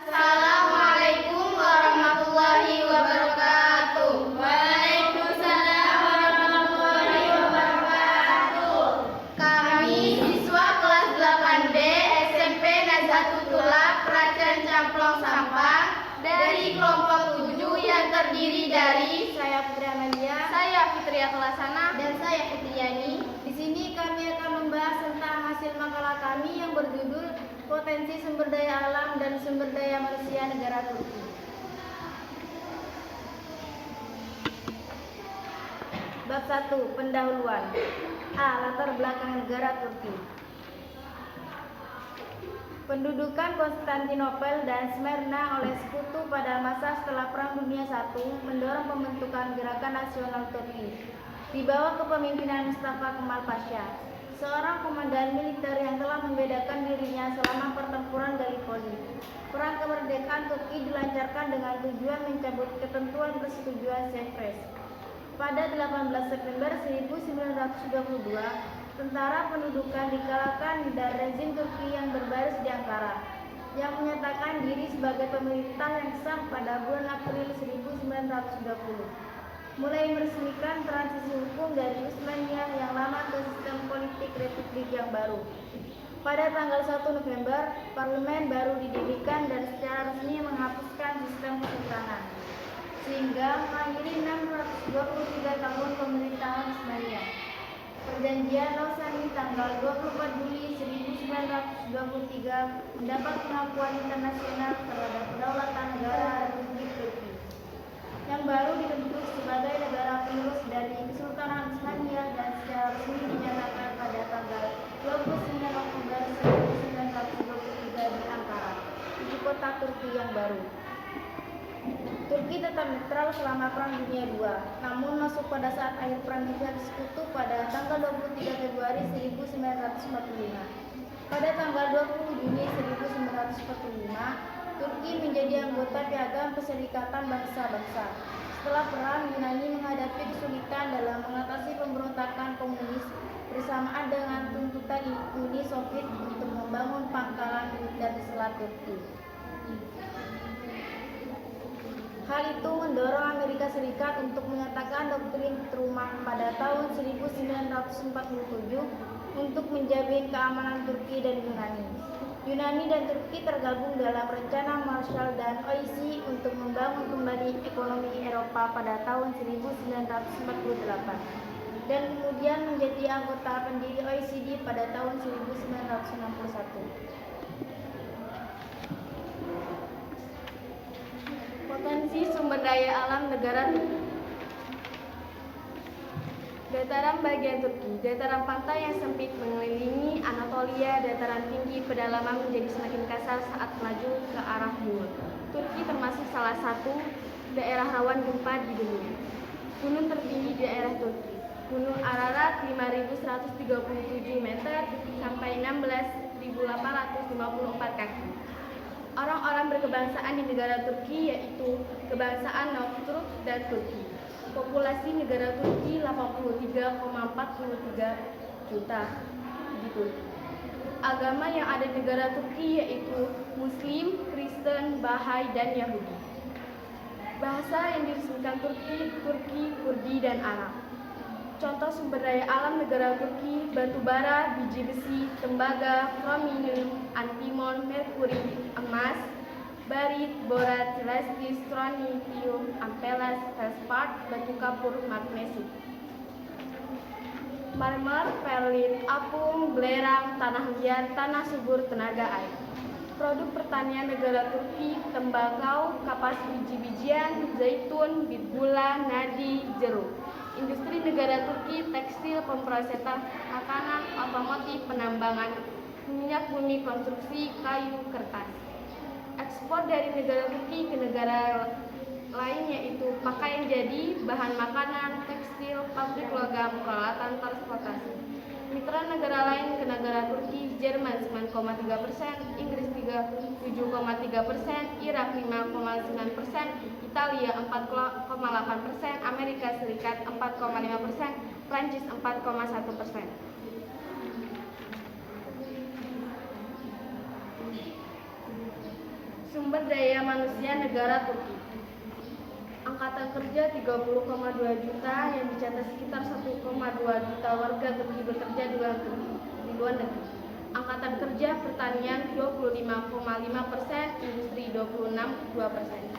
Assalamualaikum warahmatullahi wabarakatuh. Waalaikumsalam warahmatullahi wabarakatuh. Kami siswa kelas 8B SMP Nazatutullah Pracan Camplong Sampang dari kelompok 7 yang terdiri dari Saya Putri Amalia, saya Fitria Kelasana, dan saya Fitriani. Di sini kami akan membahas tentang hasil makalah kami yang berjudul Potensi Sumber Daya Alam dan Sumber Daya Manusia Negara Turki. Bab 1. Pendahuluan. A. Latar belakang negara Turki. Pendudukan Konstantinopel dan Smyrna oleh sekutu pada masa setelah Perang Dunia I mendorong pembentukan Gerakan Nasional Turki di bawah kepemimpinan Mustafa Kemal Pasha, seorang komandan militer yang telah membedakan dirinya selama pertempuran Gallipoli. Perang kemerdekaan Turki dilancarkan dengan tujuan mencabut ketentuan persetujuan Sevres. Pada 18 September 1922, tentara pendudukan dikalahkan dan rezim Turki yang berbaris di Ankara, yang menyatakan diri sebagai pemerintah yang sah pada bulan April 1920, mulai meresmikan transisi hukum dari Utsmaniyah yang lama ke sistem politik republik yang baru. Pada tanggal 1 November, parlemen baru didirikan dan secara resmi menghapuskan sistem kesultanan, sehingga mengakhiri 623 tahun pemerintahan Utsmaniyah. Perjanjian Lausani tanggal 24 Juli 1923 mendapat pengakuan internasional terhadap kedaulatan negara Republik Turki, yang baru dibentuk sebagai negara penerus dari Kesultanan Utsmaniyah dan secara resmi dinyatakan pada tanggal 29 Oktober 1923 di Ankara, ibu kota Turki yang baru. Turki tetap netral selama Perang Dunia II, namun masuk pada saat akhir perang pihak sekutu pada tanggal 23 Februari 1945. Pada tanggal 20 Juni 1945, Turki menjadi anggota Piagam Perserikatan Bangsa-Bangsa. Setelah perang, Yunani menghadapi kesulitan dalam mengatasi pemberontakan komunis bersamaan dengan tuntutan Uni Soviet untuk membangun pangkalan militer di Selat Turki. Hal itu mendorong Amerika Serikat untuk menyatakan doktrin Truman pada tahun 1947 untuk menjamin keamanan Turki dan Yunani. Yunani dan Turki tergabung dalam rencana Marshall dan OECD untuk membangun kembali ekonomi Eropa pada tahun 1948 dan kemudian menjadi anggota pendiri OECD pada tahun 1961. Potensi sumber daya alam negara Turki. Dataran bagian Turki. Dataran pantai yang sempit mengelilingi Anatolia. Dataran tinggi pedalaman menjadi semakin kasar saat melaju ke arah timur. Turki termasuk salah satu daerah rawan gempa di dunia. Gunung tertinggi di daerah Turki, Gunung Ararat 5.137 meter sampai 16.854 kaki. Orang-orang berkebangsaan di negara Turki yaitu kebangsaan Nok-Turk dan Turki. Populasi negara Turki 83,43 juta di Turki. Agama yang ada di negara Turki yaitu Muslim, Kristen, Bahai, dan Yahudi. Bahasa yang diresmikan Turki, Kurdi, dan Arab. Contoh sumber daya alam negara Turki: batu bara, biji besi, tembaga, krominium, antimon, merkuri, emas, barit, borat, celestis, strontium, ampelas, feldspat, batu kapur, magnesium, marmer, perlit, apung, belerang, tanah liat, tanah subur, tenaga air. Produk pertanian negara Turki: tembakau, kapas biji-bijian, zaitun, bit gula, nadi, jeruk. Industri negara Turki: tekstil, pemrosesan makanan, otomotif, penambangan minyak bumi, konstruksi, kayu, kertas. Ekspor dari negara Turki ke negara lain yaitu pakaian jadi, bahan makanan, tekstil, pabrik logam, peralatan transportasi. Mitra negara lain ke negara Turki: Jerman 9,3%, Inggris 7,3%, Irak 5,9%, Italia 4,8%, Amerika Serikat 4,5%, Prancis 4,1%. sumber daya manusia negara Turki. Angkatan kerja 30,2 juta yang dicatat sekitar 1,2 juta warga Turki bekerja di luar negeri. Angkatan kerja pertanian 25,5%, industri 26,2%.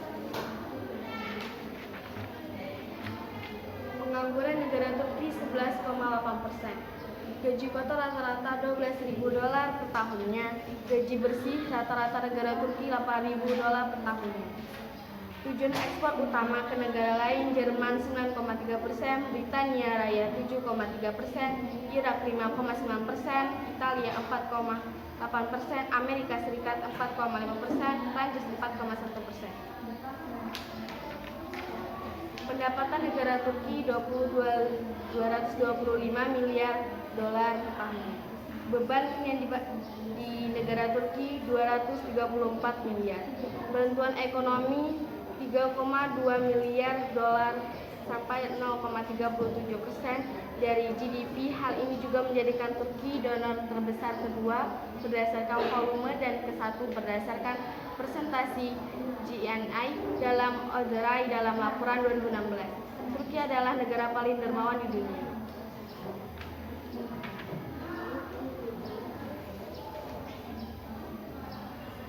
Pengangguran negara Turki 11,8%. Gaji kotor rata-rata $12.000 per tahunnya. Gaji bersih rata-rata negara Turki $8.000 per tahunnya. Tujuan ekspor utama ke negara lain: Jerman 9,3%, Britania Raya 7,3%, Irak 5,9%, Italia 4,8%, Amerika Serikat 4,5%, Prancis 4,1%. Pendapatan negara Turki 225 miliar dolar per tahun. Beban yang di negara Turki 234 miliar. Bantuan ekonomi 3,2 miliar dolar sampai 0,37% dari GDP. Hal ini juga menjadikan Turki donor terbesar kedua berdasarkan volume dan kesatu berdasarkan presentasi GNI dalam ODRI dalam laporan 2016. Turki adalah negara paling dermawan di dunia.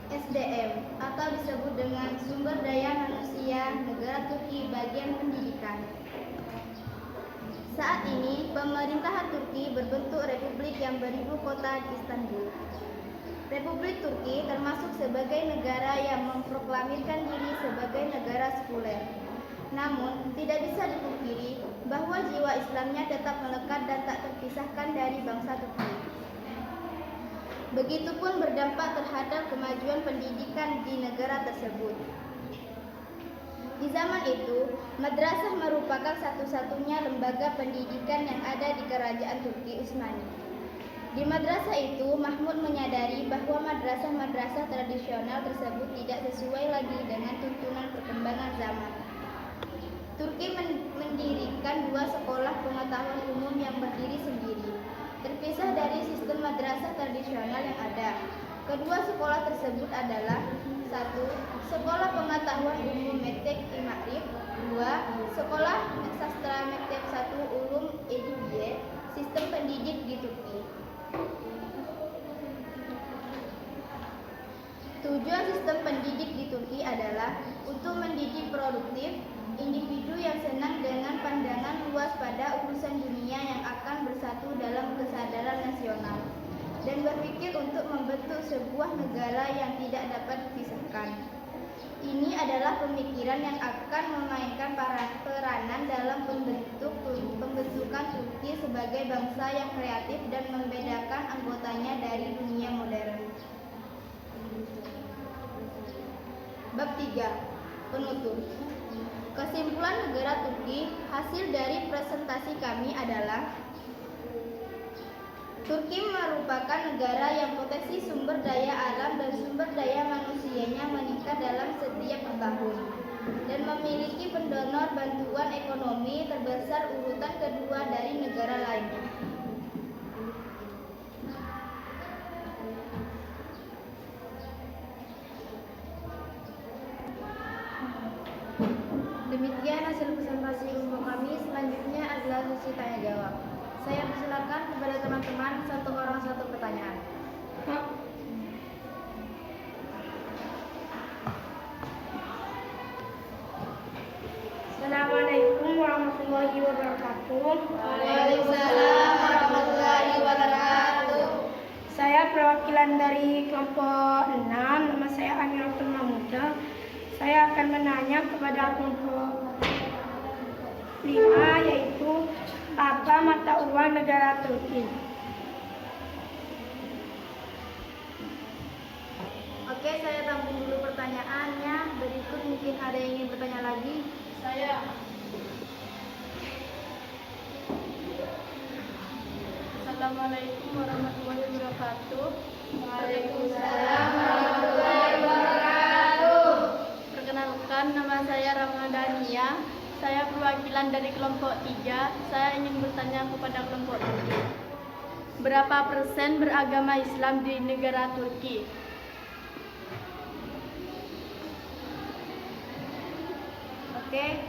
SDM atau disebut dengan sumber daya manusia negara Turki bagian pendidikan. Saat ini, pemerintahan Turki berbentuk republik yang beribu kota di Istanbul. Republik Turki termasuk sebagai negara yang memproklamirkan diri sebagai negara sekuler. Namun, tidak bisa dipungkiri bahwa jiwa Islamnya tetap melekat dan tak terpisahkan dari bangsa Turki. Begitupun berdampak terhadap kemajuan pendidikan di negara tersebut. Di zaman itu, madrasah merupakan satu-satunya lembaga pendidikan yang ada di kerajaan Turki Utsmani. Di madrasah itu, Mahmud menyadari bahwa madrasah-madrasah tradisional tersebut tidak sesuai lagi dengan tuntunan perkembangan zaman. Turki mendirikan dua sekolah pengetahuan umum yang berdiri sendiri, terpisah dari sistem madrasah tradisional yang ada. Kedua sekolah tersebut adalah: 1. Sekolah Pengetahuan Umum Mektep Ma'rif. 2. Sekolah Sastra Mektep 1 Ulum Edibiye, sistem pendidik di Turki. Tujuan sistem pendidik di Turki adalah untuk mendidik produktif, individu yang senang dengan pandangan luas pada urusan dunia yang akan bersatu dalam kesadaran nasional, dan berpikir untuk membentuk sebuah negara yang tidak dapat dipisahkan. Ini adalah pemikiran yang akan memainkan peranan dalam pembentukan Turki sebagai bangsa yang kreatif dan membedakan anggotanya dari dunia modern. Bab 3. Penutup. Kesimpulan negara Turki hasil dari presentasi kami adalah: Turki merupakan negara yang potensi sumber daya alam dan sumber daya manusianya meningkat dalam setiap tahun dan memiliki pendonor bantuan ekonomi terbesar urutan kedua dari negara lainnya. Demikian hasil presentasi umum kami. Selanjutnya adalah sesi tanya jawab. Saya persilakan kepada teman-teman satu orang satu pertanyaan. Assalamualaikum warahmatullahi wabarakatuh. Waalaikumsalam warahmatullahi wabarakatuh. Saya perwakilan dari kelompok 6, nama saya Amiratul Mahmuda. Saya akan menanya kepada kelompok 5, yaitu apa mata uang negara Turki? Oke, saya tampung dulu pertanyaannya. Berikut mungkin ada yang ingin bertanya lagi. Saya. Assalamualaikum warahmatullahi wabarakatuh. Waalaikumsalam warahmatullahi wabarakatuh. Perkenalkan, nama saya Ramadhania. Saya perwakilan dari kelompok 3. Saya ingin bertanya kepada kelompok 3. Berapa persen beragama Islam di negara Turki? Oke,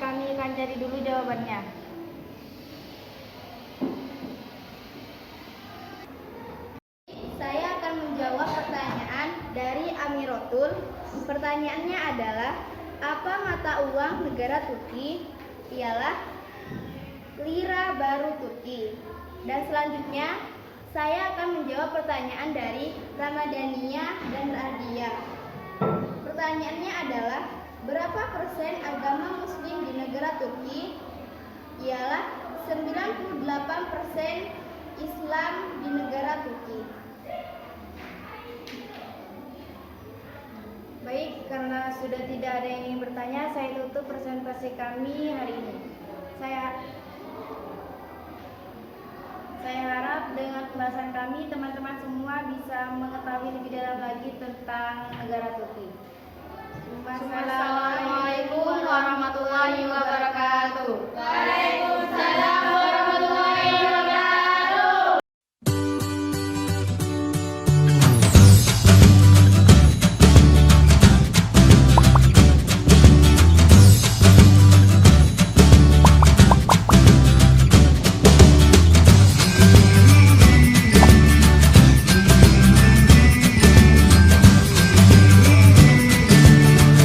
kami akan cari dulu jawabannya. Saya akan menjawab pertanyaan dari Amirotul. Pertanyaannya adalah, apa mata uang negara Turki? Ialah lira baru Turki. Dan selanjutnya, saya akan menjawab pertanyaan dari Ramadhania dan Radia. Pertanyaannya adalah, berapa persen agama Muslim di negara Turki? Ialah 98% Islam di negara Turki. Baik, karena sudah tidak ada yang ingin bertanya, saya tutup presentasi kami hari ini. Saya harap dengan pembahasan kami, teman-teman semua bisa mengetahui lebih dalam lagi tentang negara Turki. Wassalamualaikum warahmatullahi